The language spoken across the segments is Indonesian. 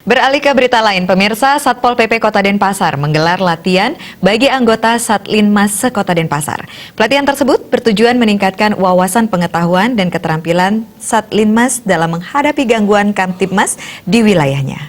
Beralih ke berita lain, pemirsa, Satpol PP Kota Denpasar menggelar latihan bagi anggota Satlinmas se-Kota Denpasar. Pelatihan tersebut bertujuan meningkatkan wawasan pengetahuan dan keterampilan Satlinmas dalam menghadapi gangguan Kamtibmas di wilayahnya.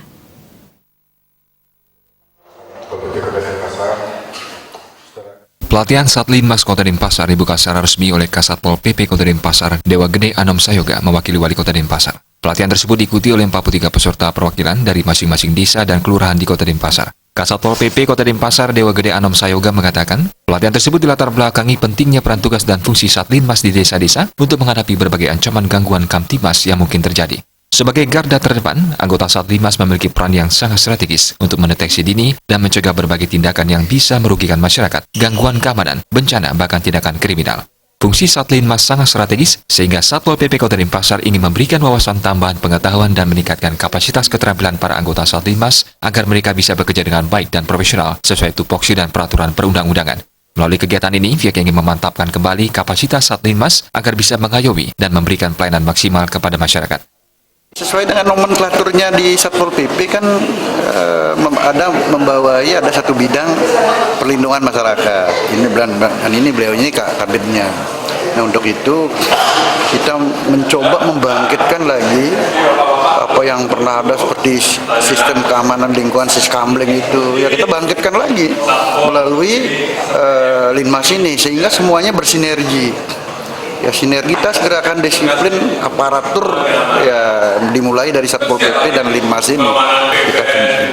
Pelatihan Satlinmas Kota Denpasar dibuka secara resmi oleh Kasatpol PP Kota Denpasar, Dewa Gede Anom Sayoga, mewakili Wali Kota Denpasar. Pelatihan tersebut diikuti oleh 43 peserta perwakilan dari masing-masing desa dan kelurahan di Kota Denpasar. Kasatpol PP Kota Denpasar, Dewa Gede Anom Sayoga mengatakan, pelatihan tersebut dilatar belakangi pentingnya peran tugas dan fungsi Satlinmas di desa-desa untuk menghadapi berbagai ancaman gangguan Kamtibmas yang mungkin terjadi. Sebagai garda terdepan, anggota Satlinmas memiliki peran yang sangat strategis untuk mendeteksi dini dan mencegah berbagai tindakan yang bisa merugikan masyarakat, gangguan keamanan, bencana, bahkan tindakan kriminal. Fungsi Satlinmas sangat strategis sehingga Satpol PP Kota Denpasar ingin memberikan wawasan tambahan pengetahuan dan meningkatkan kapasitas keterampilan para anggota Satlinmas agar mereka bisa bekerja dengan baik dan profesional sesuai tupoksi dan peraturan perundang-undangan. Melalui kegiatan ini, pihak ingin memantapkan kembali kapasitas Satlinmas agar bisa mengayomi dan memberikan pelayanan maksimal kepada masyarakat. Sesuai dengan nomenklaturnya di Satpol PP kan ada satu bidang perlindungan masyarakat. Ini beliau ini kabinetnya. Nah, untuk itu kita mencoba membangkitkan lagi apa yang pernah ada seperti sistem keamanan lingkungan Siskamling itu. Ya kita bangkitkan lagi melalui Linmas ini sehingga semuanya bersinergi. Ya sinergitas gerakan disiplin aparatur ya dimulai dari Satpol PP dan Linmas ini kita tunjukkan.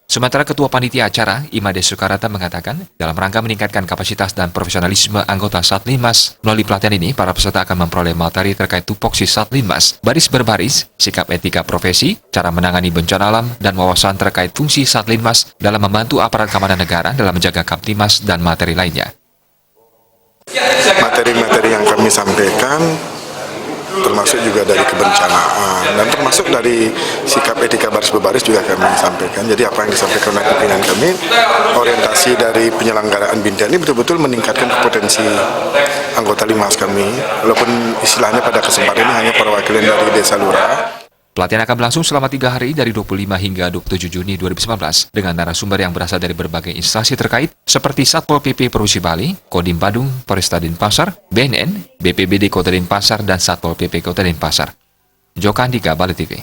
Sementara Ketua Panitia Acara, Imade Sukarata mengatakan, dalam rangka meningkatkan kapasitas dan profesionalisme anggota Satlinmas, melalui pelatihan ini, para peserta akan memperoleh materi terkait tupoksi Satlinmas, baris berbaris, sikap etika profesi, cara menangani bencana alam, dan wawasan terkait fungsi Satlinmas dalam membantu aparat keamanan negara dalam menjaga Kamtibmas dan materi lainnya. Materi-materi yang kami sampaikan termasuk juga dari kebencanaan dan termasuk dari sikap etika baris berbaris juga kami sampaikan. Jadi apa yang disampaikan oleh pimpinan kami, orientasi dari penyelenggaraan BINTA ini betul-betul meningkatkan kompetensi anggota Linmas kami, walaupun istilahnya pada kesempatan ini hanya perwakilan dari desa lurah. Pelatihan akan berlangsung selama 3 hari dari 25 hingga 27 Juni 2019 dengan narasumber yang berasal dari berbagai instansi terkait seperti Satpol PP Provinsi Bali, Kodim Badung, Polresta Denpasar, BNN, BPBD Kota Denpasar, dan Satpol PP Kota Denpasar. Joko Andika, Bali TV.